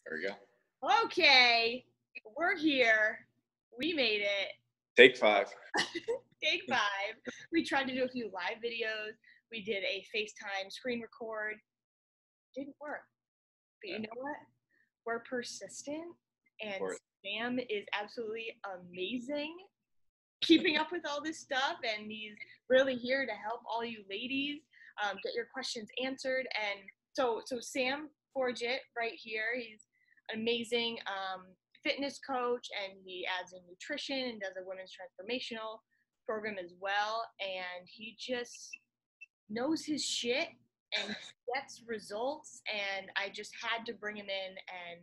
There we go. Okay, we're here. We made it. Take 5. Take 5. We tried to do a few live videos. We did a FaceTime screen record. Didn't work. But you know what? We're persistent, and Sam is absolutely amazing keeping up with all this stuff, and he's really here to help all you ladies get your questions answered. And so Sam Forget right here, he's an amazing fitness coach, and he adds in nutrition and does a women's transformational program as well, and he just knows his shit and gets results, and I just had to bring him in and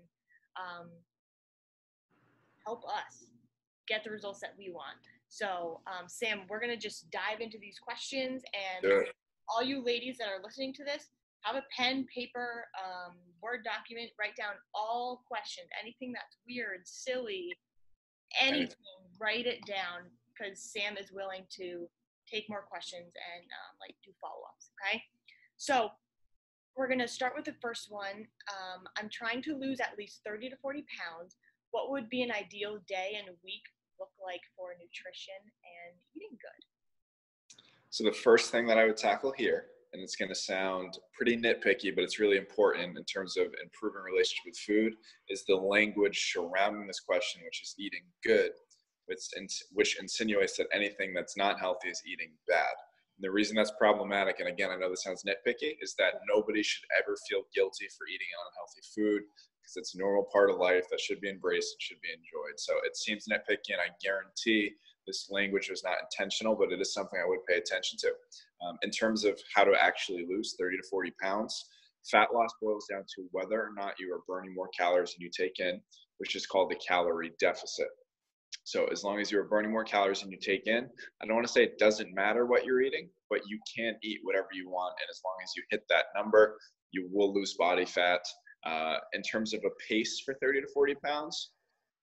help us get the results that we want. So Sam, we're gonna just dive into these questions, and all you ladies that are listening to this, have a pen, paper, Word document, write down all questions, anything that's weird, silly, anything, write it down, because Sam is willing to take more questions and do follow-ups, okay? So we're gonna start with the first one. I'm trying to lose at least 30 to 40 pounds. What would be an ideal day and week look like for nutrition and eating good? So the first thing that I would tackle here, and it's going to sound pretty nitpicky, but it's really important in terms of improving relationship with food, is the language surrounding this question, which is eating good, which insinuates that anything that's not healthy is eating bad. And the reason that's problematic, and again, I know this sounds nitpicky, is that nobody should ever feel guilty for eating unhealthy food, because it's a normal part of life that should be embraced and should be enjoyed. So it seems nitpicky, and I guarantee this language was not intentional, but it is something I would pay attention to. In terms of how to actually lose 30 to 40 pounds, fat loss boils down to whether or not you are burning more calories than you take in, which is called the calorie deficit. So as long as you're burning more calories than you take in, I don't want to say it doesn't matter what you're eating, but you can eat whatever you want. And as long as you hit that number, you will lose body fat. In terms of a pace for 30 to 40 pounds,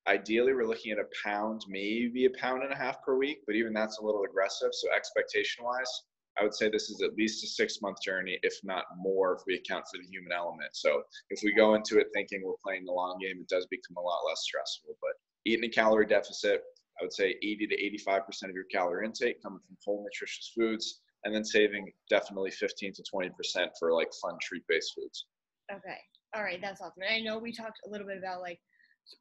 ideally we're looking at a pound, maybe a pound and a half per week, but even that's a little aggressive. So expectation wise, I would say this is at least a 6-month journey, if not more, if we account for the human element. So if we go into it thinking we're playing the long game, it does become a lot less stressful. But eating a calorie deficit, I would say 80 to 85% of your calorie intake coming from whole nutritious foods, and then saving definitely 15 to 20% for like fun treat-based foods. Okay. All right. That's awesome. And I know we talked a little bit about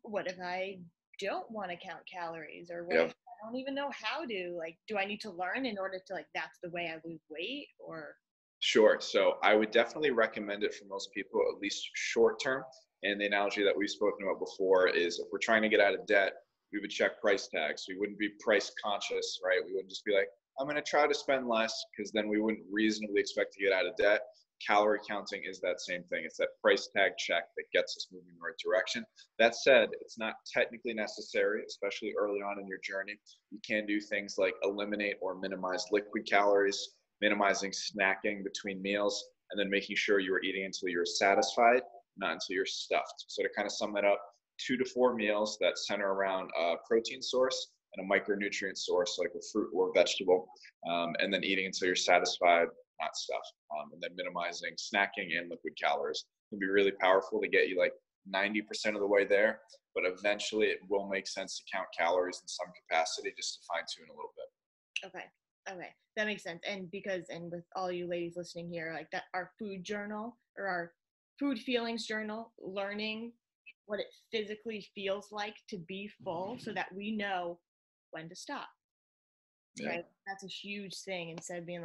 what if I don't want to count calories, or what if I don't even know how to, do I need to learn in order to that's the way I lose weight, or? Sure. So I would definitely recommend it for most people, at least short term. And the analogy that we've spoken about before is if we're trying to get out of debt, we would check price tags. We wouldn't be price conscious, right? We wouldn't just be like, I'm going to try to spend less, because then we wouldn't reasonably expect to get out of debt. Calorie counting is that same thing. It's that price tag check that gets us moving in the right direction. That said, it's not technically necessary, especially early on in your journey. You can do things like eliminate or minimize liquid calories, minimizing snacking between meals, and then making sure you are eating until you're satisfied, not until you're stuffed. So to kind of sum that up, 2 to 4 meals that center around a protein source and a micronutrient source like a fruit or vegetable, and then eating until you're satisfied, not stuffed. And then minimizing snacking and liquid calories can be really powerful to get you 90% of the way there, but eventually it will make sense to count calories in some capacity just to fine tune a little bit. Okay, that makes sense. And with all you ladies listening here, that our food journal, or our food feelings journal, learning what it physically feels like to be full so that we know when to stop. Yeah. Right? That's a huge thing, instead of being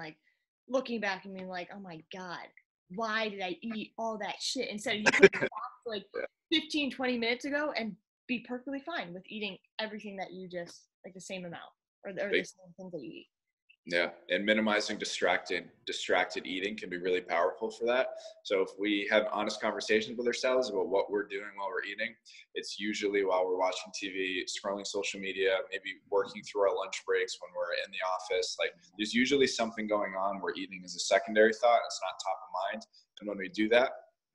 looking back and being oh my God, why did I eat all that shit? Instead of you could stop 15, 20 minutes ago and be perfectly fine with eating everything that you just the same amount, or the same things that you eat. Yeah, and minimizing distracted eating can be really powerful for that. So if we have honest conversations with ourselves about what we're doing while we're eating, it's usually while we're watching TV, scrolling social media, maybe working through our lunch breaks when we're in the office. There's usually something going on where eating is a secondary thought. It's not top of mind. And when we do that,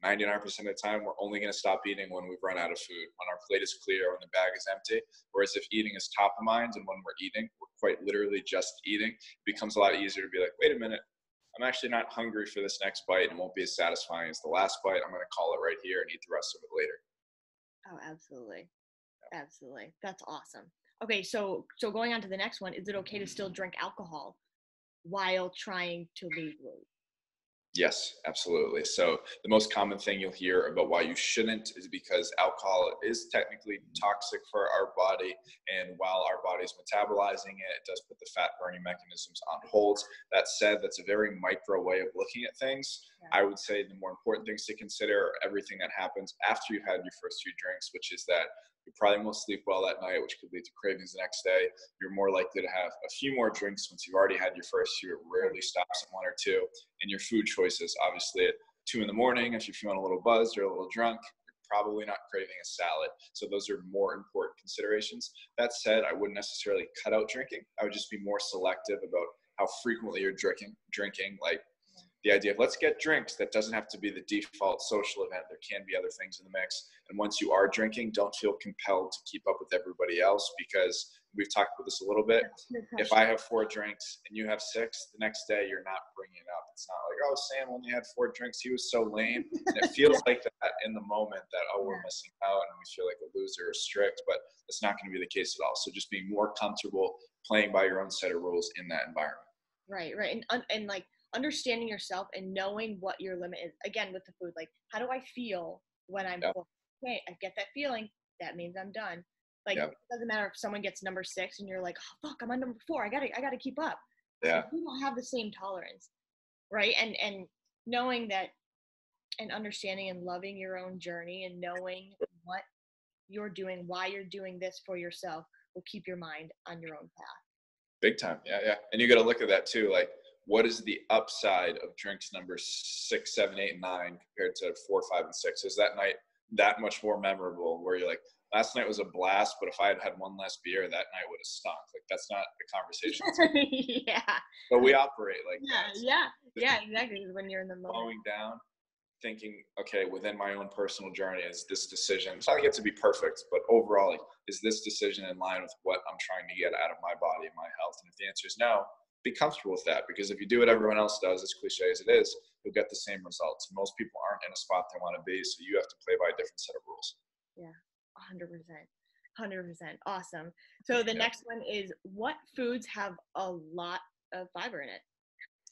99% of the time, we're only going to stop eating when we've run out of food, when our plate is clear, when the bag is empty. Whereas if eating is top of mind and when we're eating, we're quite literally just eating, it becomes a lot easier to be wait a minute, I'm actually not hungry for this next bite, and it won't be as satisfying as the last bite. I'm going to call it right here and eat the rest of it later. Oh, absolutely. Absolutely. That's awesome. Okay, so going on to the next one, is it okay to still drink alcohol while trying to lose weight? Yes, absolutely. So the most common thing you'll hear about why you shouldn't is because alcohol is technically toxic for our body. And while our body's metabolizing it, it does put the fat burning mechanisms on hold. That said, that's a very micro way of looking at things. Yeah. I would say the more important things to consider are everything that happens after you've had your first few drinks, which is that you probably won't sleep well that night, which could lead to cravings the next day. You're more likely to have a few more drinks once you've already had your first few. It rarely stops at one or two. And your food choices, obviously at 2 a.m, if you're feeling a little buzzed or a little drunk, you're probably not craving a salad. So those are more important considerations. That said, I wouldn't necessarily cut out drinking. I would just be more selective about how frequently you're drinking. Like the idea of let's get drinks, that doesn't have to be the default social event. There can be other things in the mix. And once you are drinking, don't feel compelled to keep up with everybody else, because we've talked about this a little bit. If I have 4 drinks and you have 6, the next day you're not bringing it up. It's not like, oh, Sam only had 4 drinks. He was so lame. And it feels like that in the moment that, oh, we're missing out and we feel like a loser or strict, but it's not going to be the case at all. So just being more comfortable playing by your own set of rules in that environment. Right, right. And like understanding yourself and knowing what your limit is. Again, with the food, like how do I feel when I'm full? Okay, I get that feeling. That means I'm done. Like it doesn't matter if someone gets number 6 and you're like, oh fuck, I'm on number 4. I gotta keep up. Yeah. We don't have the same tolerance, right? And knowing that and understanding and loving your own journey and knowing what you're doing, why you're doing this for yourself will keep your mind on your own path. Big time. Yeah, yeah. And you got to look at that too. Like, what is the upside of drinks number 6, 7, 8, and 9 compared to 4, 5, and 6? Is that night that much more memorable where you're like, last night was a blast, but if I had had one less beer, that night would have stunk. Like, that's not the conversation. Yeah. But we operate like that. Yeah, exactly. When you're in the moment. Slowing down, thinking, okay, within my own personal journey, is this decision, it's not going to get to be perfect, but overall, like, is this decision in line with what I'm trying to get out of my body and my health? And if the answer is no, be comfortable with that, because if you do what everyone else does, as cliche as it is, you'll get the same results. Most people aren't in a spot they want to be, so you have to play by a different set of rules. Yeah, 100%. 100%. Awesome. So the next one is, what foods have a lot of fiber in it?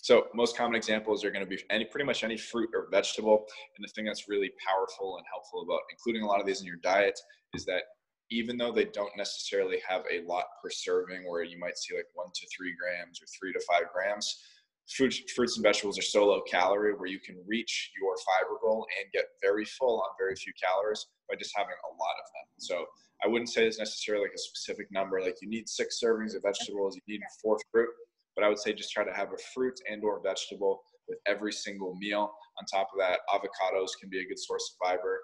So most common examples are going to be pretty much any fruit or vegetable. And the thing that's really powerful and helpful about including a lot of these in your diet is that even though they don't necessarily have a lot per serving, where you might see like 1 to 3 grams or 3 to 5 grams, fruits and vegetables are so low calorie where you can reach your fiber goal and get very full on very few calories by just having a lot of them. So I wouldn't say there's necessarily like a specific number, like you need 6 servings of vegetables, you need 4 fruit. But I would say just try to have a fruit and or vegetable with every single meal. On top of that, avocados can be a good source of fiber.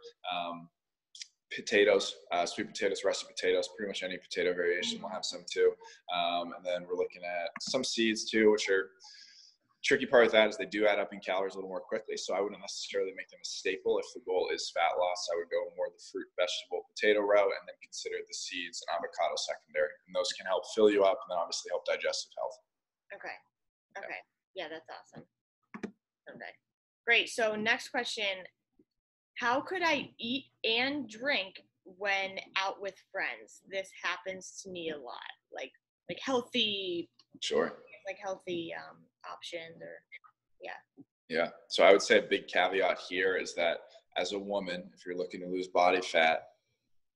Potatoes, sweet potatoes, russet potatoes, pretty much any potato variation will have some too. And then we're looking at some seeds too, which are tricky part of that is they do add up in calories a little more quickly. So I wouldn't necessarily make them a staple. If the goal is fat loss, I would go more the fruit, vegetable, potato route, and then consider the seeds and avocado secondary. And those can help fill you up and then obviously help digestive health. Okay. Yeah, that's awesome. Okay. Great. So next question, how could I eat and drink when out with friends? This happens to me a lot. Like healthy. Sure. Like healthy options or Yeah. So I would say a big caveat here is that as a woman, if you're looking to lose body fat,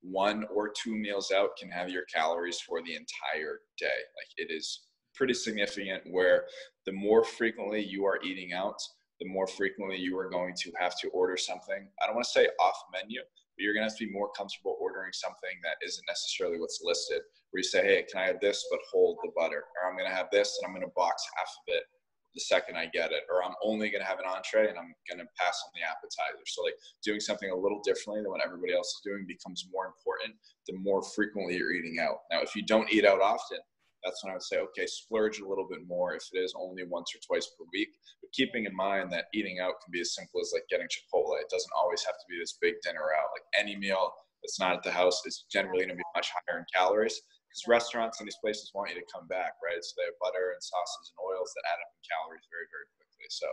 1 or 2 meals out can have your calories for the entire day. Like, it is pretty significant where the more frequently you are eating out, the more frequently you are going to have to order something. I don't want to say off menu, but you're going to have to be more comfortable ordering something that isn't necessarily what's listed, where you say, hey, can I have this, but hold the butter? Or I'm going to have this and I'm going to box half of it the second I get it. Or I'm only going to have an entree and I'm going to pass on the appetizer. So like doing something a little differently than what everybody else is doing becomes more important the more frequently you're eating out. Now, if you don't eat out often, that's when I would say, okay, splurge a little bit more if it is only once or twice per week. But keeping in mind that eating out can be as simple as like getting Chipotle. It doesn't always have to be this big dinner out. Like any meal that's not at the house is generally going to be much higher in calories, because restaurants and these places want you to come back, right? So they have butter and sauces and oils that add up in calories very, very quickly. So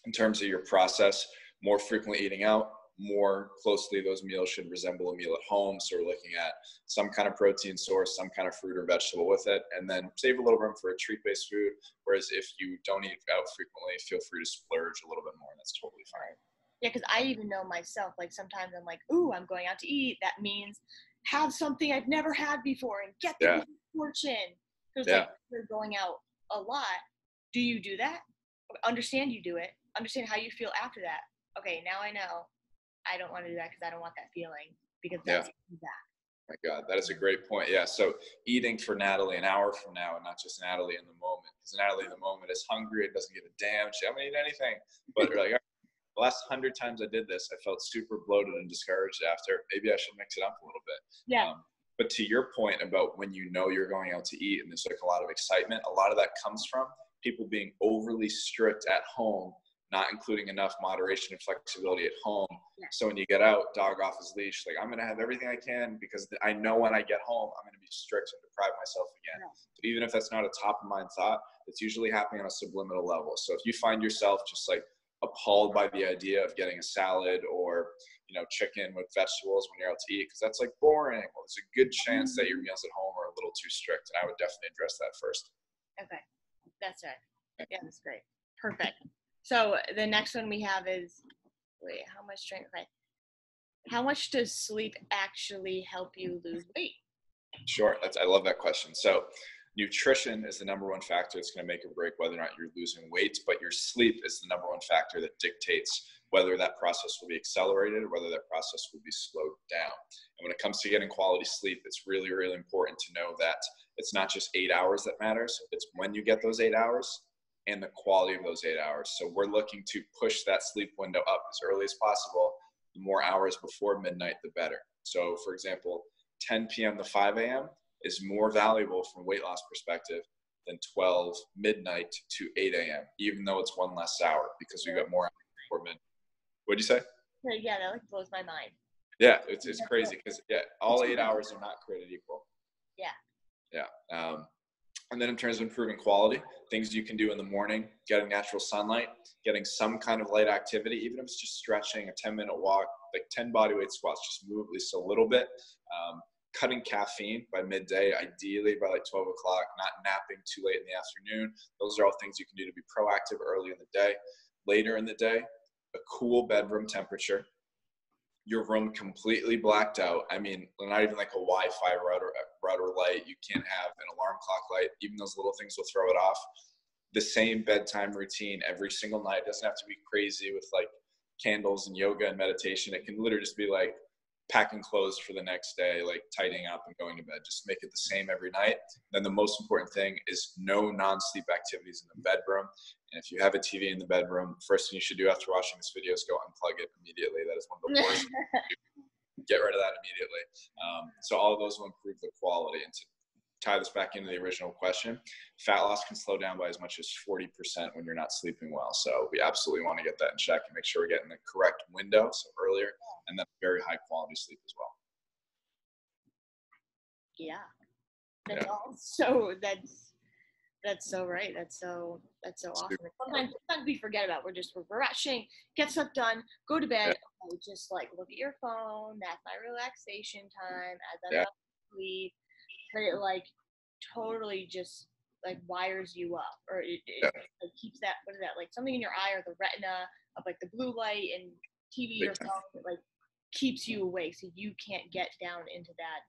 in terms of your process, more frequently eating out, more closely those meals should resemble a meal at home. So we're looking at some kind of protein source, some kind of fruit or vegetable with it, and then save a little room for a treat-based food. Whereas if you don't eat out frequently, feel free to splurge a little bit more, and that's totally fine. Yeah, because I even know myself, like sometimes I'm like, ooh, I'm going out to eat. That means have something I've never had before and get the good fortune. Because like you're going out a lot. Do you do that? Understand you do it. Understand how you feel after that. Okay, now I know I don't want to do that because I don't want that feeling because that's that. My God, that is a great point. Yeah. So eating for Natalie an hour from now and not just Natalie in the moment. Because Natalie in the moment is hungry. It doesn't give a damn. She haven't eaten anything. But like the last 100 times I did this, I felt super bloated and discouraged after. Maybe I should mix it up a little bit. Yeah. But to your point about when you know you're going out to eat and there's like a lot of excitement, a lot of that comes from people being overly strict at home, not including enough moderation and flexibility at home. Yeah. So when you get out, dog off his leash, like I'm going to have everything I can because I know when I get home, I'm going to be strict and deprive myself again. Yeah. So even if that's not a top of mind thought, it's usually happening on a subliminal level. So if you find yourself just like appalled by the idea of getting a salad or, chicken with vegetables when you're out to eat, because that's like boring. Well, there's a good chance that your meals at home are a little too strict. And I would definitely address that first. Okay. That's right. Yeah, that's great. Perfect. So the next one we have is, how much strength? Okay. How much does sleep actually help you lose weight? Sure. I love that question. So nutrition is the number one factor that's going to make or break whether or not you're losing weight, but your sleep is the number one factor that dictates whether that process will be accelerated or whether that process will be slowed down. And when it comes to getting quality sleep, it's really, really important to know that it's not just 8 hours that matters. It's when you get those 8 hours and the quality of those 8 hours. So we're looking to push that sleep window up as early as possible. The more hours before midnight, the better. So for example, 10 p.m. to 5 a.m. is more valuable from a weight loss perspective than 12 midnight to 8 a.m., even though it's one less hour because we got more hours before midnight. What'd you say? Yeah, that like blows my mind. Yeah, it's crazy because all 8 hours are not created equal. Yeah. And then in terms of improving quality, things you can do in the morning, getting natural sunlight, getting some kind of light activity, even if it's just stretching, a 10-minute walk, like 10 bodyweight squats, just move at least a little bit. Cutting caffeine by midday, ideally by like 12 o'clock, not napping too late in the afternoon. Those are all things you can do to be proactive early in the day. Later in the day, a cool bedroom temperature, your room completely blacked out. I mean, not even like a Wi-Fi router light. You can't have an alarm clock light. Even those little things will throw it off. The same bedtime routine every single night. It doesn't have to be crazy with like candles and yoga and meditation. It can literally just be like packing clothes for the next day, like tidying up and going to bed. Just make it the same every night. Then the most important thing is no non-sleep activities in the bedroom. And if you have a TV in the bedroom, first thing you should do after watching this video is go unplug it immediately. That is one of the worst. Get rid of that immediately. So all of those will improve the quality. And to tie this back into the original question, fat loss can slow down by as much as 40% when you're not sleeping well. So we absolutely want to get that in check and make sure we're getting the correct window, so earlier, and then very high quality sleep as well. Yeah. That's also that's so right. That's so awesome. Sometimes we forget about we're rushing, get stuff done, go to bed, just like look at your phone, that's my relaxation time, as I'm about to sleep. But it like totally just like wires you up, or it like, keeps that, what is that, like something in your eye or the retina of like the blue light and TV or phone, it like keeps you awake so you can't get down into that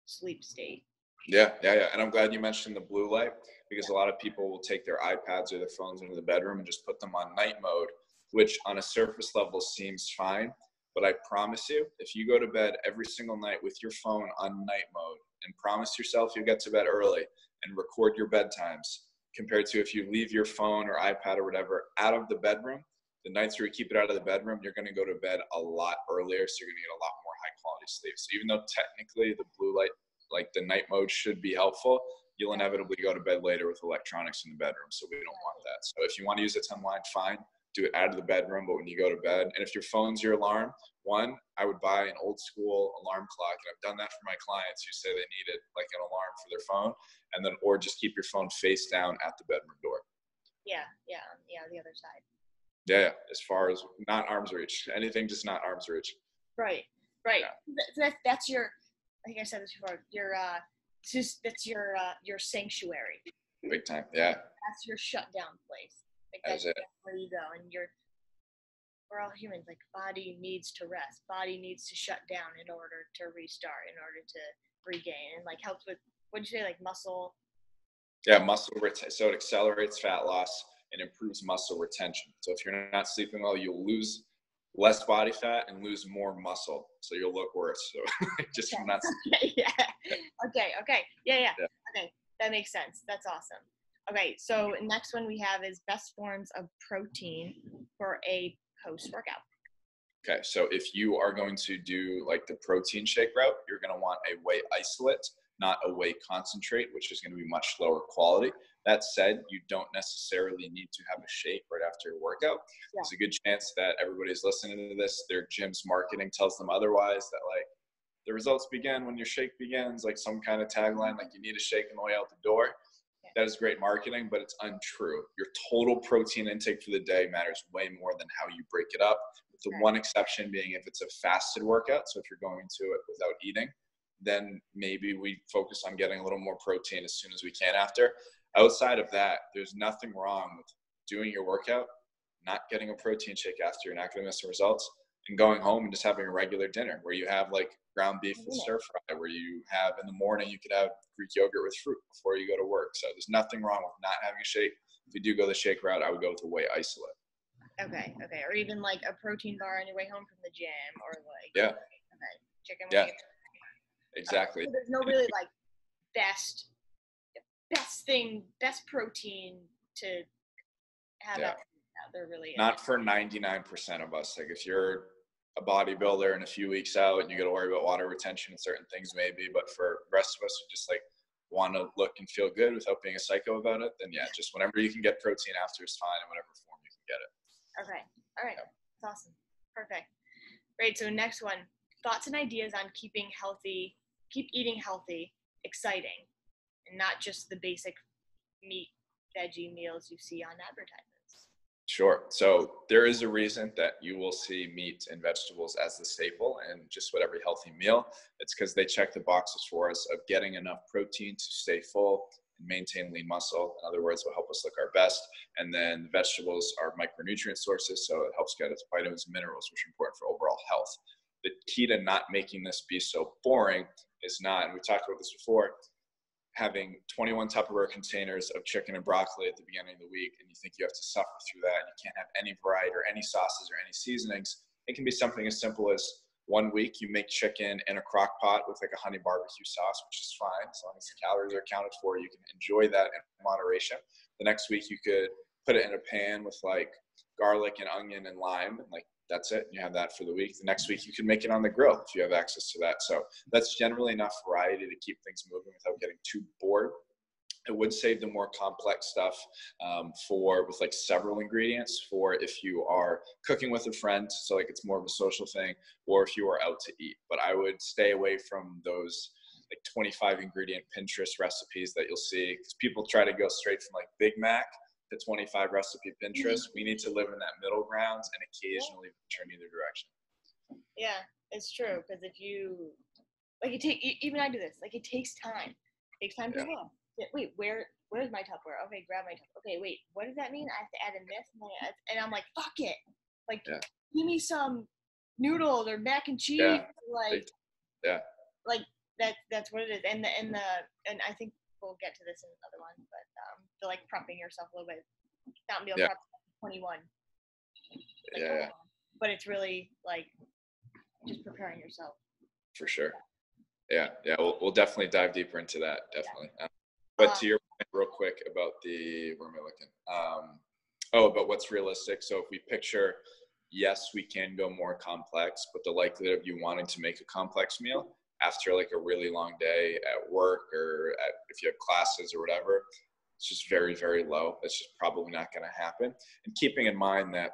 sleep state. Yeah. And I'm glad you mentioned the blue light because a lot of people will take their iPads or their phones into the bedroom and just put them on night mode, which on a surface level seems fine. But I promise you, if you go to bed every single night with your phone on night mode and promise yourself you'll get to bed early and record your bedtimes, compared to if you leave your phone or iPad or whatever out of the bedroom, the nights where you keep it out of the bedroom, you're going to go to bed a lot earlier. So you're going to get a lot more high quality sleep. So even though technically the blue light, like the night mode, should be helpful, you'll inevitably go to bed later with electronics in the bedroom. So we don't want that. So if you want to use it to unwind, fine, do it out of the bedroom, but when you go to bed, and if your phone's your alarm, I would buy an old school alarm clock. And I've done that for my clients who say they needed like an alarm for their phone, and then, or just keep your phone face down at the bedroom door. Yeah, the other side. Yeah, as far as not arm's reach, anything just not arm's reach. Right. That's your, like I said this before, that's your sanctuary. Big time. Yeah. That's your shutdown place. Like That's it. where you go, and we're all humans. Like, body needs to rest. Body needs to shut down in order to restart, in order to regain, and like helps with, what'd you say, like muscle? Yeah, so it accelerates fat loss and improves muscle retention. So if you're not sleeping well, you'll lose less body fat and lose more muscle. So you'll look worse. So just from not Okay, yeah. Okay. Yeah. Okay, that makes sense. That's awesome. Okay, so next one we have is best forms of protein for a post-workout. Okay, so if you are going to do like the protein shake route, you're going to want a whey isolate, not a whey concentrate, which is going to be much lower quality. That said, you don't necessarily need to have a shake right after your workout. Yeah. There's a good chance that everybody's listening to this, their gym's marketing tells them otherwise, that like the results begin when your shake begins, like some kind of tagline, like you need a shake on the way out the door. That is great marketing, but it's untrue. Your total protein intake for the day matters way more than how you break it up. With the one exception being if it's a fasted workout. So if you're going to it without eating, then maybe we focus on getting a little more protein as soon as we can after. Outside of that, there's nothing wrong with doing your workout, not getting a protein shake after. You're not going to miss the results, and going home and just having a regular dinner where you have like ground beef with stir fry, where you have in the morning, you could have Greek yogurt with fruit before you go to work. So there's nothing wrong with not having a shake. If you do go the shake route, I would go with a whey isolate. Okay. Or even like a protein bar on your way home from the gym, or like chicken. Yeah, exactly. So there's no really like best protein to have. Yeah. There really not for 99% of us. Like if you're a bodybuilder and a few weeks out and you got to worry about water retention and certain things maybe, but for the rest of us who just like want to look and feel good without being a psycho about it, then yeah, just whenever you can get protein after is fine, in whatever form you can get it. Okay. All right. Yeah. That's awesome. Perfect. Great. So next one, thoughts and ideas on keep eating healthy, exciting, and not just the basic meat, veggie meals you see on advertisements. Sure. So there is a reason that you will see meat and vegetables as the staple in just about every healthy meal. It's because they check the boxes for us of getting enough protein to stay full and maintain lean muscle. In other words, will help us look our best. And then the vegetables are micronutrient sources, so it helps get us vitamins and minerals, which are important for overall health. The key to not making this be so boring is not, and we talked about this before, having 21 Tupperware containers of chicken and broccoli at the beginning of the week, and you think you have to suffer through that, and you can't have any variety or any sauces or any seasonings. It can be something as simple as one week you make chicken in a crock pot with like a honey barbecue sauce, which is fine. As long as the calories are accounted for, you can enjoy that in moderation. The next week you could put it in a pan with like garlic and onion and lime, and like that's it. You have that for the week. The next week you can make it on the grill if you have access to that. So that's generally enough variety to keep things moving without getting too bored. It would save the more complex stuff with like several ingredients for if you are cooking with a friend, so like it's more of a social thing, or if you are out to eat. But I would stay away from those like 25 ingredient Pinterest recipes that you'll see, because people try to go straight from like Big Mac to 25 recipe Pinterest. We need to live in that middle ground and occasionally turn either direction. Yeah, it's true, because if you like, even I do this. Like, it takes time. It takes time to look. Wait, where's my Tupperware? Okay, grab my Tupperware. Okay, wait, what does that mean? I have to add in this, and I'm like, fuck it. Like, give me some noodles or mac and cheese. Like that's what it is. And I think we'll get to this in another one, but the like prepping yourself a little bit, not meal prep 21. Like, but it's really like just preparing yourself. For sure. Yeah. We'll definitely dive deeper into that. Definitely. But to your point, real quick about where am I looking? About what's realistic. So if we picture, yes, we can go more complex, but the likelihood of you wanting to make a complex meal after like a really long day at work or if you have classes or whatever, it's just very, very low. That's just probably not going to happen. And keeping in mind that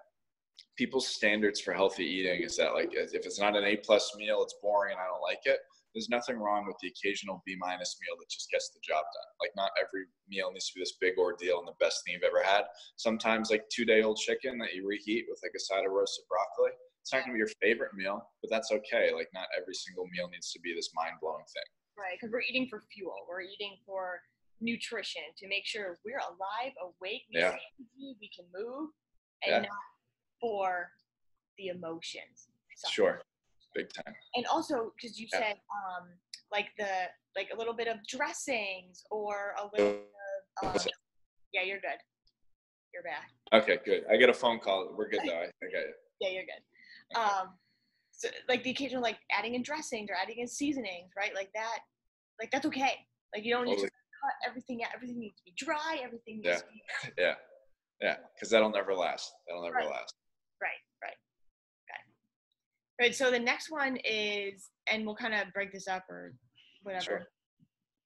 people's standards for healthy eating is that, like, if it's not an A+ meal, it's boring and I don't like it. There's nothing wrong with the occasional B- meal that just gets the job done. Like, not every meal needs to be this big ordeal and the best thing you've ever had. Sometimes, like, 2-day-old chicken that you reheat with like a side of roasted broccoli, it's not gonna be your favorite meal, but that's okay. Like, not every single meal needs to be this mind-blowing thing. Right, because we're eating for fuel. We're eating for nutrition to make sure we're alive, awake, we Yeah. can eat, we can move, and Yeah. not for the emotions. Sure. Big time. And also, because you Yeah. said like a little bit of dressings or a little bit of yeah, you're good. You're back. Okay, good. I get a phone call. We're good though. I think Yeah, you're good. So like the occasional like adding in dressings or adding in seasonings, right? Like that's okay. Like you don't need to cut everything out. Everything needs to be dry. Everything needs to be yeah, because that'll never last. That'll never last. Right. Right. So the next one is, and we'll kind of break this up or whatever. Sure.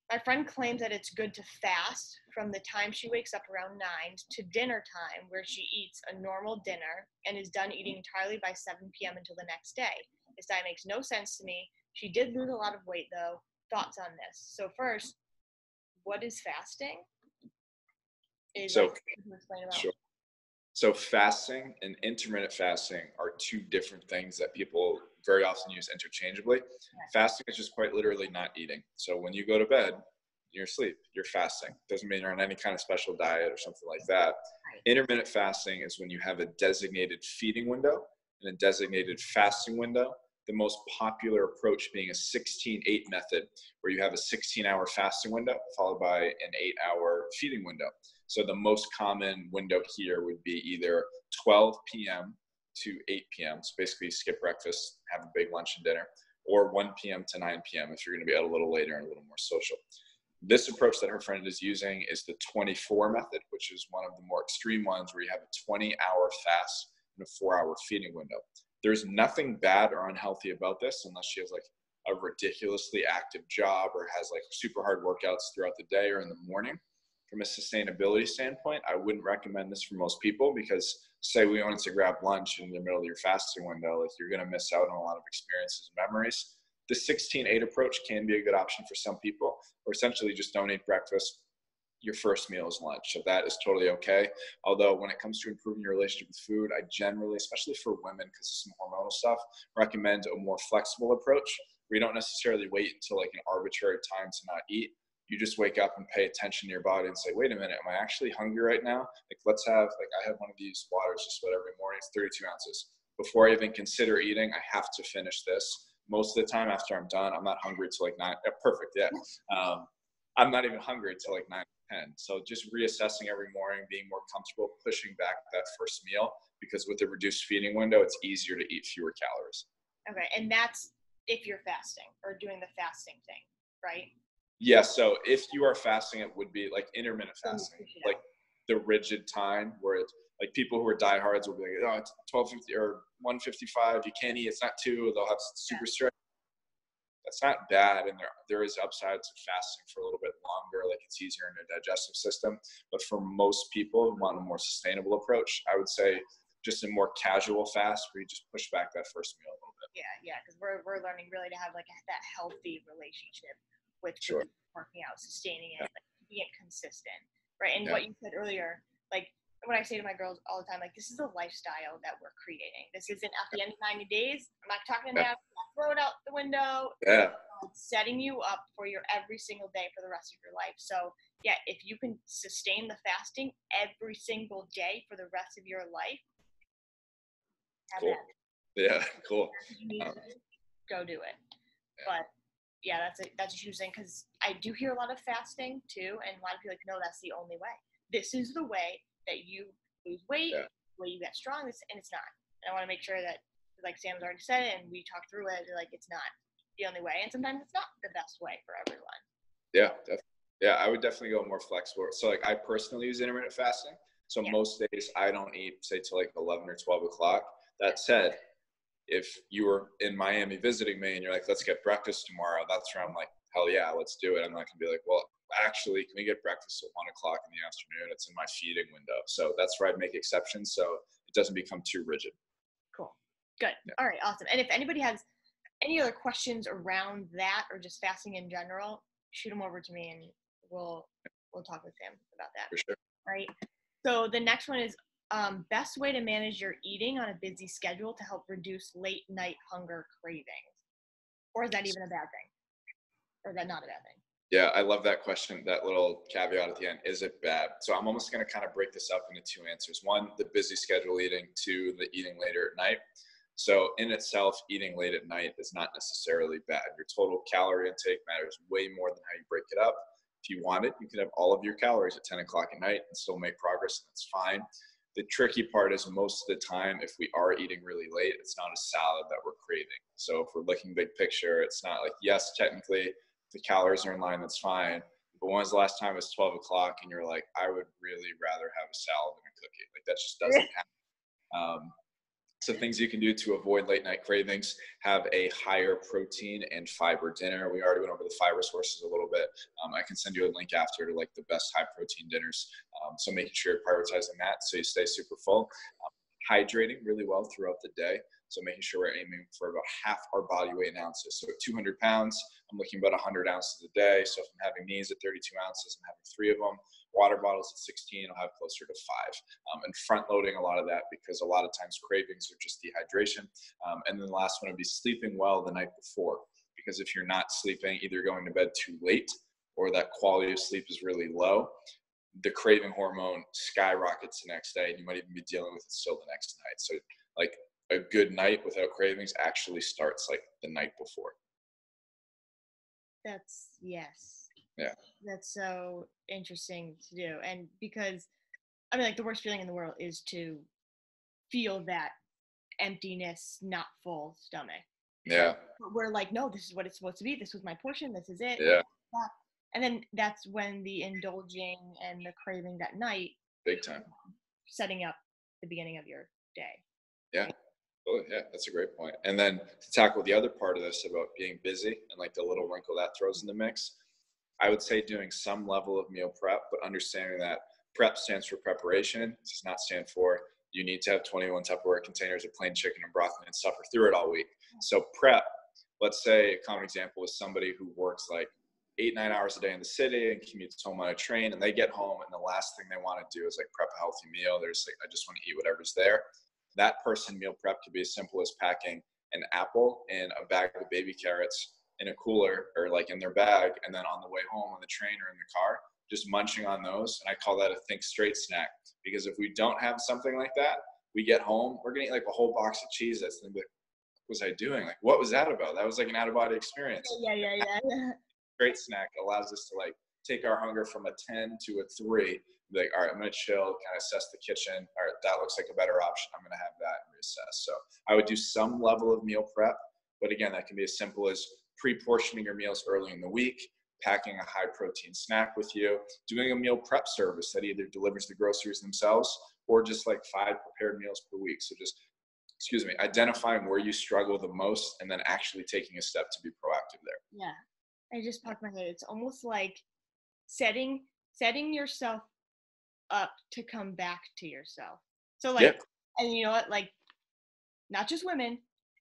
My friend claims that it's good to fast from the time she wakes up around 9 to dinner time, where she eats a normal dinner and is done eating entirely by 7 p.m. until the next day. This diet makes no sense to me. She did lose a lot of weight, though. Thoughts on this? So first, what is fasting? Sure. So fasting and intermittent fasting are two different things that people very often use interchangeably. Fasting is just quite literally not eating. So when you go to bed, you're asleep, you're fasting. Doesn't mean you're on any kind of special diet or something like that. Intermittent fasting is when you have a designated feeding window and a designated fasting window. The most popular approach being a 16-8 method, where you have a 16-hour fasting window followed by an 8-hour feeding window. So the most common window here would be either 12 p.m. to 8 p.m. So basically skip breakfast, have a big lunch and dinner, or 1 p.m. to 9 p.m. if you're going to be out a little later and a little more social. This approach that her friend is using is the 24 method, which is one of the more extreme ones where you have a 20-hour fast and a 4-hour feeding window. There's nothing bad or unhealthy about this unless she has like a ridiculously active job or has like super hard workouts throughout the day or in the morning. From a sustainability standpoint, I wouldn't recommend this for most people because say we wanted to grab lunch in the middle of your fasting window, like you're going to miss out on a lot of experiences and memories. The 16-8 approach can be a good option for some people, or essentially just don't eat breakfast. Your first meal is lunch. So that is totally okay. Although when it comes to improving your relationship with food, I generally, especially for women, because of some hormonal stuff, recommend a more flexible approach where you don't necessarily wait until like an arbitrary time to not eat. You just wake up and pay attention to your body and say, wait a minute, am I actually hungry right now? Like, let's have, like, I have one of these waters just about every morning. It's 32 ounces. Before I even consider eating, I have to finish this. Most of the time after I'm done, I'm not hungry till like 9. Perfect, yeah. I'm not even hungry till like 9 or 10. So just reassessing every morning, being more comfortable, pushing back that first meal, because with the reduced feeding window, it's easier to eat fewer calories. Okay, and that's if you're fasting or doing the fasting thing, right? Yeah, so if you are fasting, it would be like intermittent fasting, like the rigid time where it's like people who are diehards will be like, oh, it's 12:50 or 1:55, you can't eat, it's not 2, they'll have super strict. That's not bad, and there is upsides to fasting for a little bit longer, like it's easier in your digestive system. But for most people who want a more sustainable approach, I would say just a more casual fast where you just push back that first meal a little bit. Yeah, because we're learning really to have like that healthy relationship with Sure. working out, sustaining it, like keeping it consistent, right? And what you said earlier, like when I say to my girls all the time, like this is a lifestyle that we're creating. This isn't at the end of 90 days. I'm not talking about throw it out the window. Yeah. It's setting you up for your every single day for the rest of your life. So yeah, if you can sustain the fasting every single day for the rest of your life, have cool. that. Yeah, cool. Go do it. But yeah, that's a huge thing because I do hear a lot of fasting too, and a lot of people are like, no, that's the only way. This is the way that you lose weight, the way you get strong, and it's not. And I want to make sure that, like Sam's already said it, and we talked through it, like it's not the only way, and sometimes it's not the best way for everyone. Yeah, definitely. Yeah, I would definitely go more flexible. So like I personally use intermittent fasting. So most days I don't eat, say, till like 11 or 12 o'clock. That said, if you were in Miami visiting me and you're like, let's get breakfast tomorrow, that's where I'm like, hell yeah, let's do it. I'm not gonna be like, well, actually, can we get breakfast at 1 o'clock in the afternoon? It's in my feeding window. So that's where I'd make exceptions. So doesn't become too rigid. Cool. Good. Yeah. All right. Awesome. And if anybody has any other questions around that or just fasting in general, shoot them over to me and we'll talk with Sam about that. For sure. Right. So the next one is best way to manage your eating on a busy schedule to help reduce late night hunger cravings. Or is that even a bad thing? Or is that not a bad thing? Yeah, I love that question, that little caveat at the end. Is it bad? So I'm almost going to kind of break this up into two answers. One, the busy schedule eating. Two, the eating later at night. So in itself, eating late at night is not necessarily bad. Your total calorie intake matters way more than how you break it up. If you want it, you can have all of your calories at 10 o'clock at night and still make progress. That's fine. The tricky part is most of the time, if we are eating really late, it's not a salad that we're craving. So if we're looking big picture, it's not like, yes, technically the calories are in line, that's fine. But when was the last time it was 12 o'clock and you're like, I would really rather have a salad than a cookie? Like that just doesn't happen. So things you can do to avoid late night cravings: have a higher protein and fiber dinner. We already went over the fiber sources a little bit. I can send you a link after to like the best high protein dinners. So making sure you're prioritizing that so you stay super full. Hydrating really well throughout the day. So making sure we're aiming for about half our body weight in ounces. So at 200 pounds, I'm looking about 100 ounces a day. So if I'm having these at 32 ounces, I'm having 3 of them. Water bottles at 16, I'll have closer to 5. And front loading a lot of that because a lot of times cravings are just dehydration. And then the last one would be sleeping well the night before. Because if you're not sleeping, either going to bed too late or that quality of sleep is really low, the craving hormone skyrockets the next day and you might even be dealing with it still the next night. So like a good night without cravings actually starts like the night before. Yes. Yeah. That's so interesting to do. And because, I mean, like the worst feeling in the world is to feel that emptiness, not full stomach. Yeah. But we're like, no, this is what it's supposed to be. This was my portion. This is it. Yeah. And then that's when the indulging and the craving that night, big time, setting up the beginning of your day. Yeah. Oh, yeah, that's a great point. And then to tackle the other part of this about being busy and like the little wrinkle that throws in the mix, I would say doing some level of meal prep, but understanding that prep stands for preparation. It does not stand for you need to have 21 Tupperware containers of plain chicken and broccoli and suffer through it all week. So prep, let's say a common example is somebody who works like 8-9 hours a day in the city and commutes home on a train, and they get home and the last thing they want to do is like prep a healthy meal. They're just like, I just want to eat whatever's there. That person meal prep could be as simple as packing an apple and a bag of baby carrots in a cooler or like in their bag, and then on the way home on the train or in the car, just munching on those. And I call that a think straight snack, because if we don't have something like that, we get home, we're gonna eat like a whole box of Cheez-Its and be like, what was I doing? Like, what was that about? That was like an out-of-body experience. Yeah. Straight snack allows us to like take our hunger from a 10 to a 3. Be like, all right, I'm gonna chill, kind of assess the kitchen. All right, that looks like a better option. I'm gonna have that and reassess. So I would do some level of meal prep, but again, that can be as simple as pre-portioning your meals early in the week, packing a high protein snack with you, doing a meal prep service that either delivers the groceries themselves or just like 5 prepared meals per week. So just, identifying where you struggle the most and then actually taking a step to be proactive there. Yeah, I just popped my head. It's almost like setting yourself up to come back to yourself. So like, yep. And you know what, like, not just women,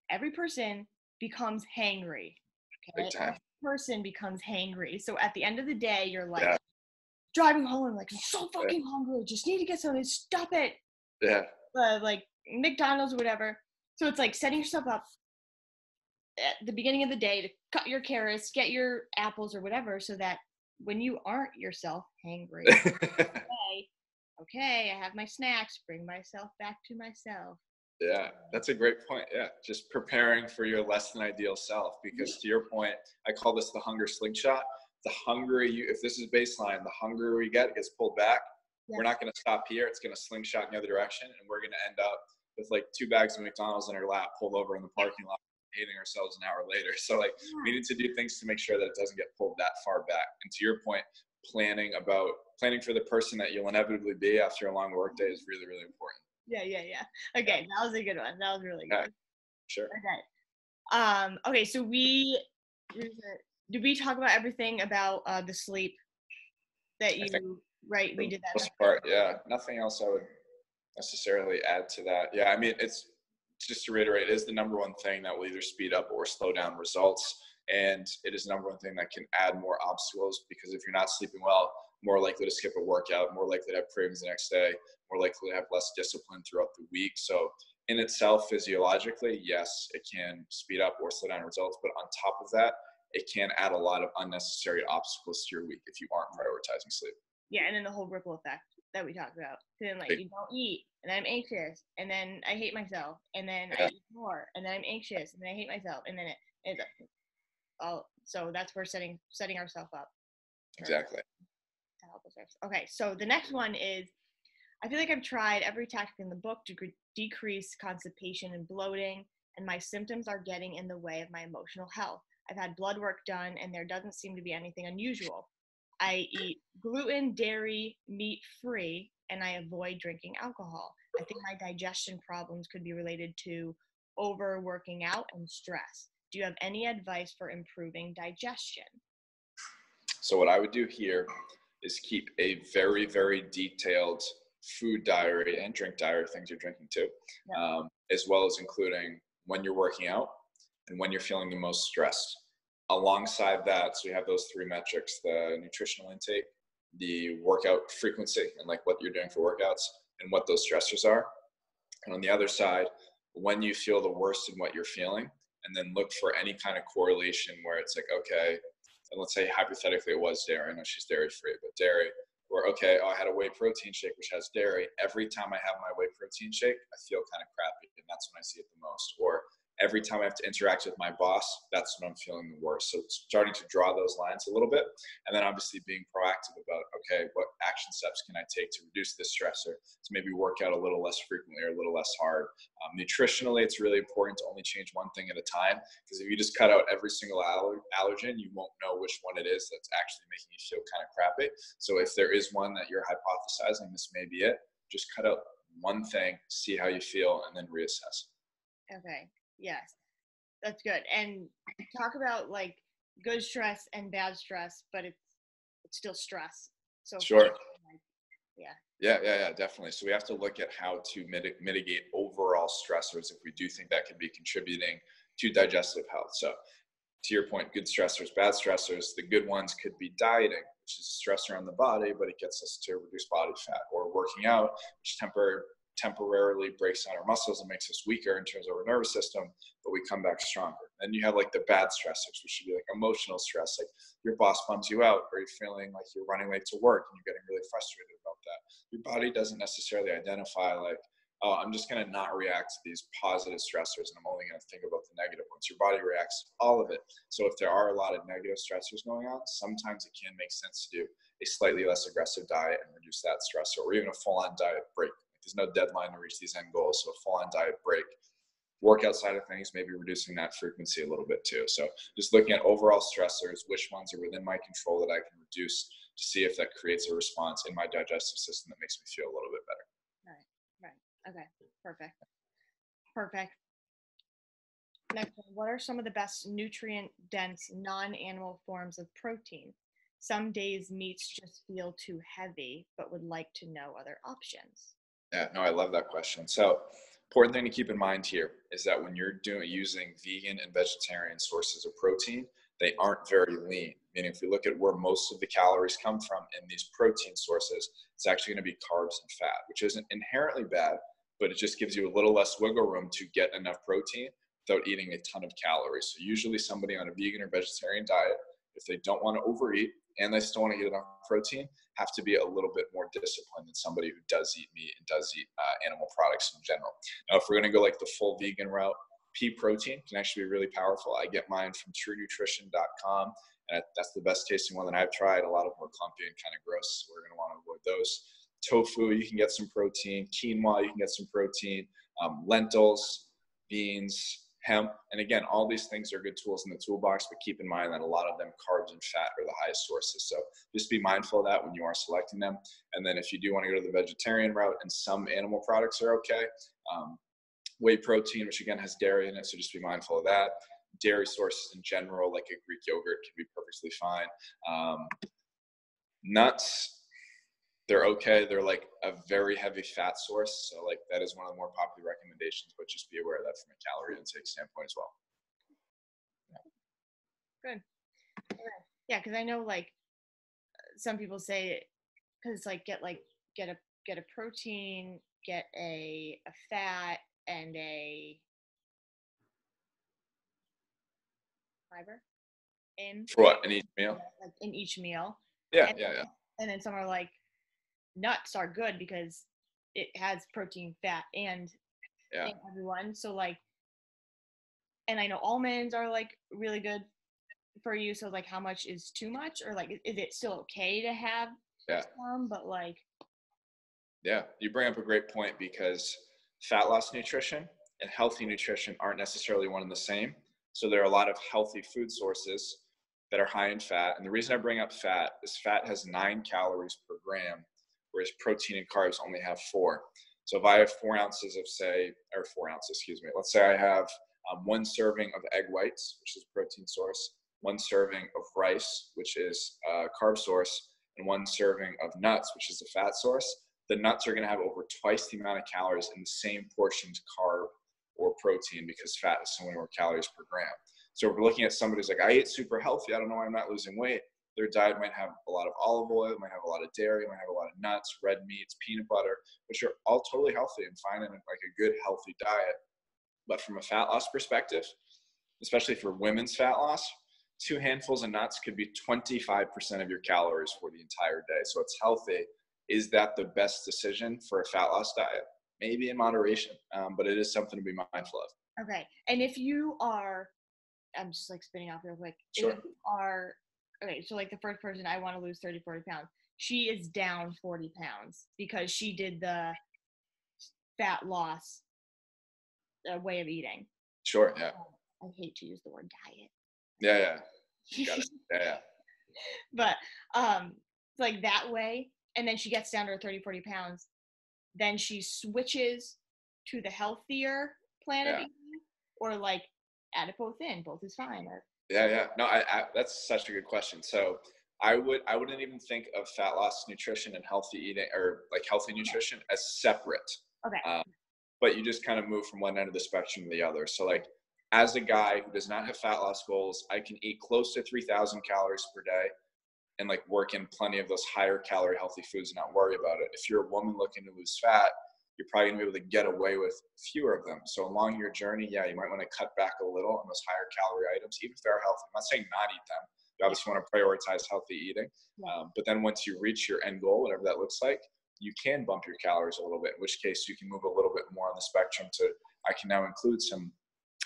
every person becomes hangry. Okay, every person becomes hangry. So at the end of the day, you're like driving home, like, I'm so fucking hungry, just need to get something, stop it. Yeah. Like McDonald's or whatever. So it's like setting yourself up at the beginning of the day to cut your carrots, get your apples or whatever, so that when you aren't yourself hangry, okay, I have my snacks, bring myself back to myself. Yeah, that's a great point. Yeah, just preparing for your less than ideal self, because to your point, I call this the hunger slingshot. The hungrier you, if this is baseline, the hungrier we get, it gets pulled back. Yeah. We're not going to stop here. It's going to slingshot in the other direction, and we're going to end up with like 2 bags of McDonald's in our lap, pulled over in the parking lot, hating ourselves an hour later. So like, we need to do things to make sure that it doesn't get pulled that far back. And to your point, planning for the person that you'll inevitably be after a long work day is really, really important. Yeah. Okay, that was a good one. That was really good. Sure. Okay. Okay, so did we talk about everything about the sleep that you, right? We did that. Most part, yeah. Nothing else I would necessarily add to that. Yeah, I mean, it's just to reiterate, it is the number one thing that will either speed up or slow down results. And it is the number one thing that can add more obstacles, because if you're not sleeping well, more likely to skip a workout, more likely to have cravings the next day, more likely to have less discipline throughout the week. So in itself, physiologically, yes, it can speed up or slow down results. But on top of that, it can add a lot of unnecessary obstacles to your week if you aren't prioritizing sleep. Yeah, and then the whole ripple effect that we talked about. Then like you don't eat, and then I'm anxious, and then I hate myself, and then I eat more, and then I'm anxious, and then I hate myself, and then it's all. So that's where setting ourselves up. Exactly. To help us. Okay, so the next one is, I feel like I've tried every tactic in the book to decrease constipation and bloating, and my symptoms are getting in the way of my emotional health. I've had blood work done, and there doesn't seem to be anything unusual. I eat gluten, dairy, meat-free, and I avoid drinking alcohol. I think my digestion problems could be related to overworking out and stress. Do you have any advice for improving digestion? So what I would do here is keep a very, very detailed food diary and drink diary, things you're drinking too, as well as including when you're working out and when you're feeling the most stressed. Alongside that, so we have those three metrics: the nutritional intake, the workout frequency, and like what you're doing for workouts, and what those stressors are. And on the other side, when you feel the worst in what you're feeling, and then look for any kind of correlation where it's like, okay, and let's say hypothetically it was dairy. I know she's dairy free, but dairy, where, okay, I had a whey protein shake, which has dairy. Every time I have my whey protein shake, I feel kind of crappy. And that's when I see it the most. Or every time I have to interact with my boss, that's when I'm feeling the worst. So starting to draw those lines a little bit. And then obviously being proactive about, okay, what action steps can I take to reduce this stressor, to maybe work out a little less frequently or a little less hard. Nutritionally, it's really important to only change one thing at a time, because if you just cut out every single allergen, you won't know which one it is that's actually making you feel kind of crappy. So if there is one that you're hypothesizing, this may be it, just cut out one thing, see how you feel, and then reassess. Okay. Yes, that's good. And talk about like good stress and bad stress, but it's still stress. So sure. Yeah, Definitely. So we have to look at how to mitigate overall stressors if we do think that could be contributing to digestive health. So to your point, good stressors, bad stressors. The good ones could be dieting, which is a stressor on the body, but it gets us to reduce body fat, or working out, which temporarily breaks down our muscles and makes us weaker in terms of our nervous system, but we come back stronger. Then you have like the bad stressors, which should be like emotional stress, like your boss bums you out, or you're feeling like you're running late to work and you're getting really frustrated about that. Your body doesn't necessarily identify like, oh, I'm just going to not react to these positive stressors and I'm only going to think about the negative ones. Your body reacts to all of it. So if there are a lot of negative stressors going on, sometimes it can make sense to do a slightly less aggressive diet and reduce that stressor, or even a full-on diet break. There's no deadline to reach these end goals, so a full-on diet break. Workout side of things, maybe reducing that frequency a little bit too. So just looking at overall stressors, which ones are within my control that I can reduce, to see if that creates a response in my digestive system that makes me feel a little bit better. Right. Okay. Perfect. Next one, what are some of the best nutrient-dense non-animal forms of protein? Some days meats just feel too heavy, but would like to know other options. Yeah, no, I love that question. So important thing to keep in mind here is that when you're using vegan and vegetarian sources of protein, they aren't very lean. Meaning if we look at where most of the calories come from in these protein sources, it's actually going to be carbs and fat, which isn't inherently bad, but it just gives you a little less wiggle room to get enough protein without eating a ton of calories. So usually somebody on a vegan or vegetarian diet, if they don't want to overeat and they still want to get enough protein, have to be a little bit more disciplined than somebody who does eat meat and does eat animal products in general. Now, if we're going to go like the full vegan route, pea protein can actually be really powerful. I get mine from truenutrition.com, and that's the best tasting one that I've tried. A lot of them are clumpy and kind of gross, so we're going to want to avoid those. Tofu, you can get some protein. Quinoa, you can get some protein. Lentils, beans, hemp, and again, all these things are good tools in the toolbox, but keep in mind that a lot of them, carbs and fat, are the highest sources. So just be mindful of that when you are selecting them. And then if you do want to go to the vegetarian route, and some animal products are okay, whey protein, which again has dairy in it, so just be mindful of that. Dairy sources in general, like a Greek yogurt, can be perfectly fine. Nuts, they're okay. They're like a very heavy fat source. So like that is one of the more popular recommendations, but just be aware of that from a calorie intake standpoint as well. Good. Yeah, because I know like some people say, because it's like get a protein, get a fat, and a fiber in For what? In each meal? like in each meal. Yeah, and, yeah, yeah. and then some are like nuts are good because it has protein, fat, and Yeah. in everyone. So like, and I know almonds are like really good for you. So like, how much is too much, or like, is it still okay to have some? But like, Yeah, you bring up a great point because fat loss nutrition and healthy nutrition aren't necessarily one and the same. So there are a lot of healthy food sources that are high in fat. And the reason I bring up fat is fat has 9 calories per gram, whereas protein and carbs only have 4. So if I have 4 ounces of or 4 ounces, excuse me, let's say I have 1 serving of egg whites, which is a protein source, 1 serving of rice, which is a carb source, and 1 serving of nuts, which is a fat source. The nuts are going to have over twice the amount of calories in the same portions carb or protein because fat is so many more calories per gram. So if we're looking at somebody who's like, I eat super healthy, I don't know why I'm not losing weight. Their diet might have a lot of olive oil, might have a lot of dairy, might have a lot of nuts, red meats, peanut butter, which are all totally healthy and fine and like a good healthy diet. But from a fat loss perspective, especially for women's fat loss, 2 handfuls of nuts could be 25% of your calories for the entire day. So it's healthy. Is that the best decision for a fat loss diet? Maybe in moderation, but it is something to be mindful of. okay. And if you are, I'm just like spinning off real quick. Sure. If you are, okay, so like the first person, I want to lose 30, 40 pounds. She is down 40 pounds because she did the fat loss way of eating. Sure, yeah. I hate to use the word diet. Yeah. Got it. Yeah. But like that way, and then she gets down to her 30, 40 pounds, then she switches to the healthier plan of eating, or like add it both in. Both is fine. Or, Yeah. No, I that's such a good question. So I wouldn't even think of fat loss nutrition and healthy eating or like healthy nutrition as separate. okay. But you just kind of move from one end of the spectrum to the other. So like as a guy who does not have fat loss goals, I can eat close to 3,000 calories per day and like work in plenty of those higher calorie healthy foods and not worry about it. If you're a woman looking to lose fat, you're probably gonna be able to get away with fewer of them. So along your journey, yeah, you might want to cut back a little on those higher calorie items, even if they're healthy. I'm not saying not eat them. You obviously want to prioritize healthy eating. But then once you reach your end goal, whatever that looks like, you can bump your calories a little bit, in which case you can move a little bit more on the spectrum to, I can now include some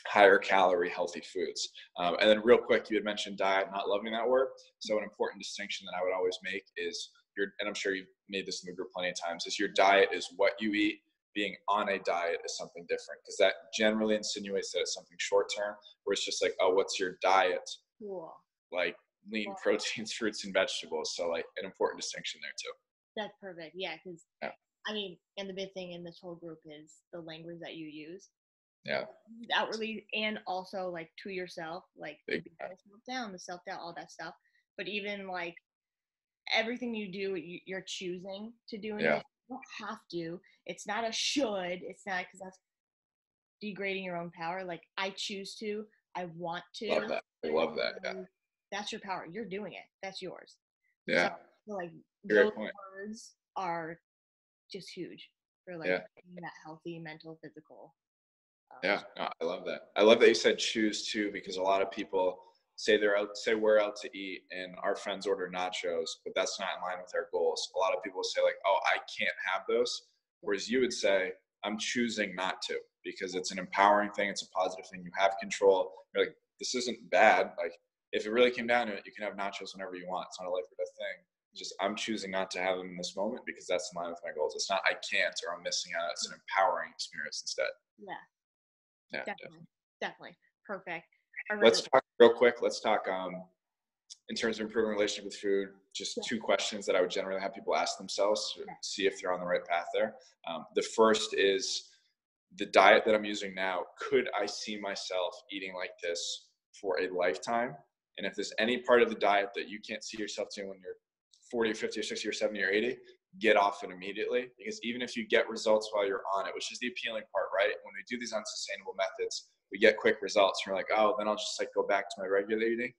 higher calorie healthy foods. And then real quick, you had mentioned diet, not loving that word. So an important distinction that I would always make is and I'm sure you've made this in the group plenty of times, is your diet is what you eat. Being on a diet is something different because that generally insinuates that it's something short term, where it's just like, oh, what's your diet? Cool. Like lean proteins, fruits, and vegetables. So like an important distinction there too. That's perfect. Yeah, because I mean, and the big thing in this whole group is the language that you use. Yeah. Outwardly and also like to yourself, like the self-doubt, all that stuff. But even like everything you do, you're choosing to do, and you don't have to. It's not a should. It's not, because that's degrading your own power. Like I choose to. I want to. Love that. I love that. Yeah. That's your power. You're doing it. That's yours. Yeah. So like Great those point. words are just huge for like that healthy mental, physical. No, I love that. I love that you said choose to, because a lot of people say we're out to eat and our friends order nachos, but that's not in line with our goals. A lot of people say like, oh, I can't have those. Whereas you would say, I'm choosing not to, because it's an empowering thing. It's a positive thing. You have control. You're like, this isn't bad. Like if it really came down to it, you can have nachos whenever you want. It's not a life or death thing. Just I'm choosing not to have them in this moment because that's in line with my goals. It's not I can't or I'm missing out. It's an empowering experience instead. Yeah, definitely. Perfect. Let's talk real quick. Let's talk in terms of improving relationship with food, just 2 questions that I would generally have people ask themselves to see if they're on the right path there. The first is, the diet that I'm using now, could I see myself eating like this for a lifetime? And if there's any part of the diet that you can't see yourself doing when you're 40 or 50 or 60 or 70 or 80, get off it immediately, because even if you get results while you're on it, which is the appealing part, right? When we do these unsustainable methods, we get quick results. You're like, oh, then I'll just like go back to my regular eating.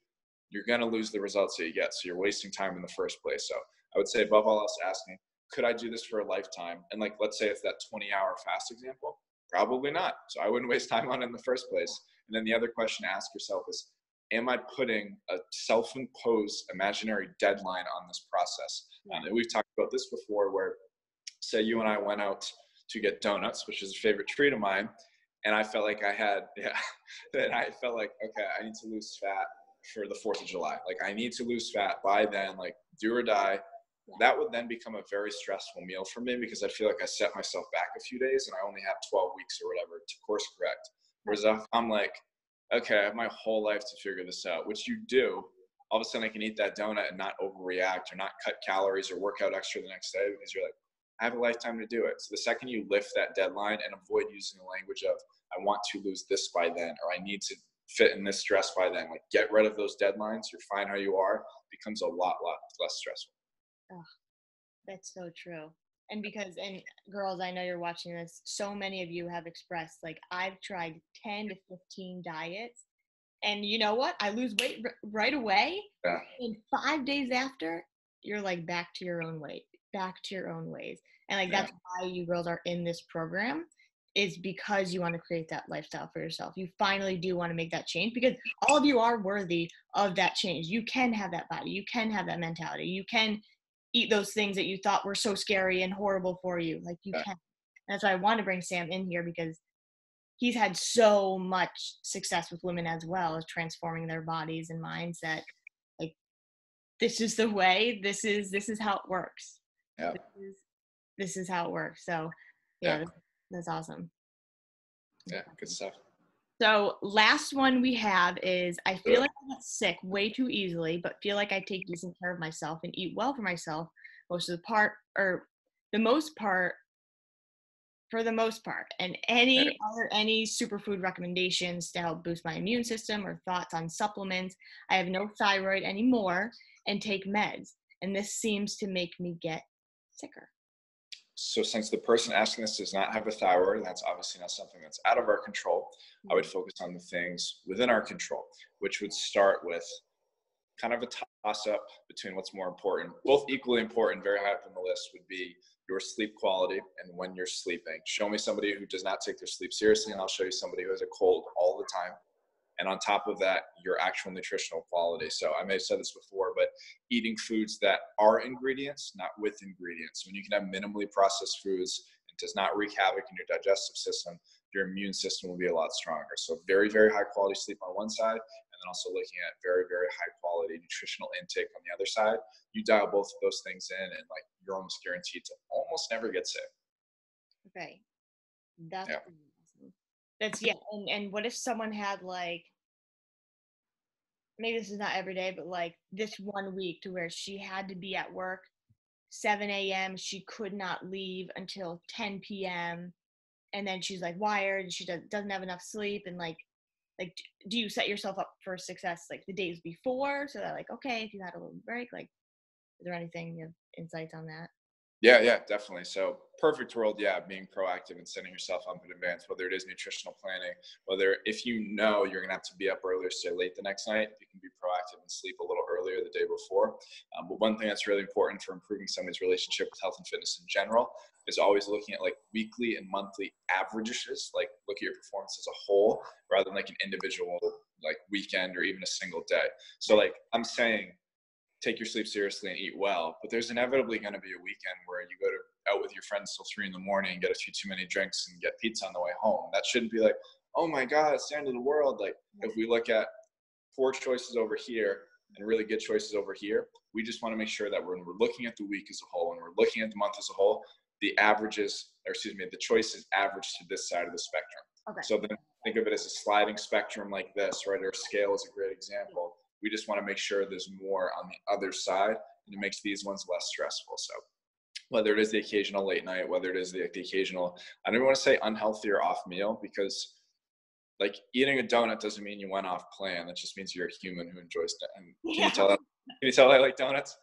You're going to lose the results that you get. So you're wasting time in the first place. So I would say above all else, asking, could I do this for a lifetime? And like, let's say it's that 20-hour fast example. Probably not. So I wouldn't waste time on it in the first place. And then the other question to ask yourself is, am I putting a self-imposed imaginary deadline on this process? And we've talked about this before, where say you and I went out to get donuts, which is a favorite treat of mine. And I felt like that I felt like, okay, I need to lose fat for the 4th of July. Like I need to lose fat by then, like do or die. That would then become a very stressful meal for me, because I feel like I set myself back a few days and I only have 12 weeks or whatever to course correct. Whereas if I'm like, okay, I have my whole life to figure this out, which you do, all of a sudden I can eat that donut and not overreact or not cut calories or work out extra the next day, because you're like, I have a lifetime to do it. So the second you lift that deadline and avoid using the language of, I want to lose this by then, or I need to fit in this dress by then, like get rid of those deadlines, you're fine how you are, becomes a lot less stressful. Oh, that's so true. And girls, I know you're watching this, so many of you have expressed, like, I've tried 10 to 15 diets, and you know what? I lose weight right away. Yeah. And 5 days after, you're like back to your own weight, back to your own ways. And like, that's why you girls are in this program, is because you want to create that lifestyle for yourself. You finally do want to make that change, because all of you are worthy of that change. You can have that body. You can have that mentality. You can eat those things that you thought were so scary and horrible for you. Like you can. And that's why I want to bring Sam in here, because he's had so much success with women as well, as transforming their bodies and mindset. Like, this is the way, this is how it works. Yeah. This is how it works. So that's awesome. Yeah, good stuff. So last one we have is, I feel like I get sick way too easily, but feel like I take decent care of myself and eat well for myself for the most part. And any superfood recommendations to help boost my immune system, or thoughts on supplements? I have no thyroid anymore and take meds, and this seems to make me get sicker. So since the person asking this does not have a thyroid, that's obviously not something that's out of our control. I would focus on the things within our control, which would start with kind of a toss-up between what's more important. Both equally important, very high up on the list, would be your sleep quality and when you're sleeping. Show me somebody who does not take their sleep seriously, and I'll show you somebody who has a cold all the time. And on top of that, your actual nutritional quality. So I may have said this before, but eating foods that are ingredients, not with ingredients. When you can have minimally processed foods, it does not wreak havoc in your digestive system, your immune system will be a lot stronger. So very, very high quality sleep on one side, and then also looking at very, very high quality nutritional intake on the other side. You dial both of those things in, and like, you're almost guaranteed to almost never get sick. Okay. That's awesome. That's and what if someone had, like, maybe this is not every day, but like this one week to where she had to be at work 7 a.m. She could not leave until 10 p.m. And then she's like wired, and she doesn't have enough sleep. And like, do you set yourself up for success like the days before, so that, like, okay, if you had a little break, like, is there anything you have insights on that? Yeah, definitely. So perfect world, being proactive and setting yourself up in advance, whether it is nutritional planning, whether if you know you're going to have to be up earlier, stay late the next night, you can be proactive and sleep a little earlier the day before. But one thing that's really important for improving somebody's relationship with health and fitness in general is always looking at like weekly and monthly averages, like look at your performance as a whole rather than like an individual like weekend or even a single day. So like I'm saying, take your sleep seriously and eat well, but there's inevitably going to be a weekend where you go out with your friends till 3 a.m. and get a few too many drinks and get pizza on the way home. That shouldn't be like, oh my God, it's the end of the world. Like, if we look at poor choices over here and really good choices over here, we just want to make sure that when we're looking at the week as a whole and we're looking at the month as a whole, the choices average to this side of the spectrum. Okay. So then think of it as a sliding spectrum like this, right? Or a scale is a great example. We just want to make sure there's more on the other side, and it makes these ones less stressful. So whether it is the occasional late night, whether it is the occasional, I don't even want to say unhealthy or off meal, because like eating a donut doesn't mean you went off plan. That just means you're a human who enjoys it. And can you tell I like donuts?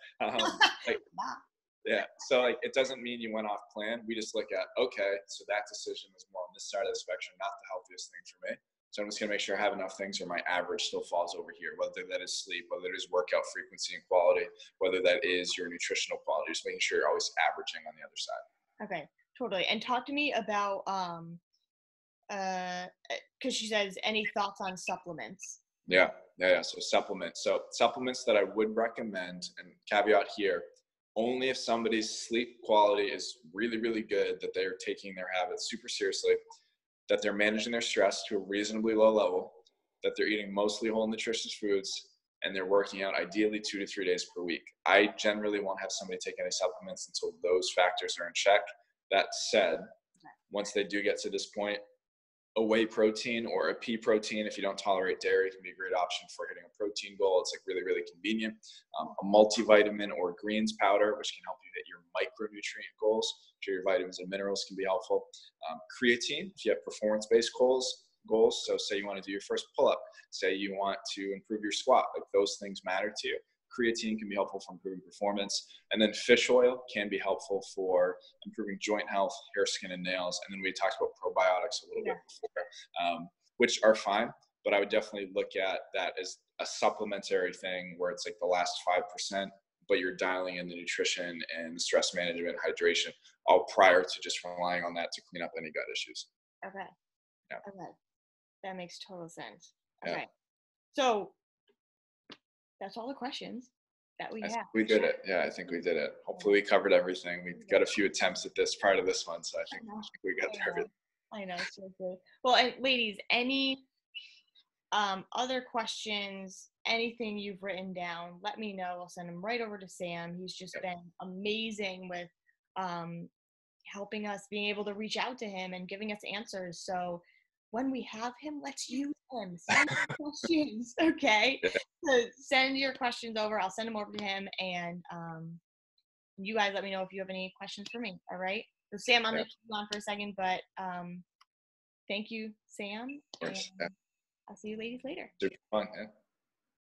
Yeah. So like, it doesn't mean you went off plan. We just look at, okay, so that decision is more on this side of the spectrum, not the healthiest thing for me. So I'm just going to make sure I have enough things where my average still falls over here, whether that is sleep, whether it is workout frequency and quality, whether that is your nutritional quality, just making sure you're always averaging on the other side. Okay, totally. And talk to me about because she says any thoughts on supplements. Yeah. So supplements that I would recommend, and caveat here, only if somebody's sleep quality is really, really good, that they are taking their habits super seriously, that they're managing their stress to a reasonably low level, that they're eating mostly whole nutritious foods, and they're working out ideally 2 to 3 days per week. I generally won't have somebody take any supplements until those factors are in check. That said, once they do get to this point, a whey protein or a pea protein, if you don't tolerate dairy, can be a great option for hitting a protein goal. It's like really, really convenient. A multivitamin or greens powder, which can help you hit your micronutrient goals. Sure, your vitamins and minerals can be helpful. Creatine, if you have performance-based goals. So say you want to do your first pull-up, say you want to improve your squat, like those things matter to you. Creatine can be helpful for improving performance. And then fish oil can be helpful for improving joint health, hair, skin, and nails. And then we talked about probiotics a little bit before, which are fine. But I would definitely look at that as a supplementary thing where it's like the last 5%, but you're dialing in the nutrition and the stress management, hydration, all prior to just relying on that to clean up any gut issues. Okay. Yeah. Okay. That makes total sense. Okay. Yeah. So that's all the questions that we have. We did it. Yeah, I think we did it. Hopefully we covered everything. We got a few attempts at this prior to this one, so I think we got everything. I know, seriously. Well, and ladies, any other questions, anything you've written down, let me know. I'll send them right over to Sam. He's just been amazing with helping us, being able to reach out to him and giving us answers. So when we have him, let's use him. Send questions, okay? So send your questions over. I'll send them over to him, and you guys let me know if you have any questions for me. All right. So Sam, I'm gonna keep you on for a second, but thank you, Sam. And I'll see you ladies later. Super fun. Yeah.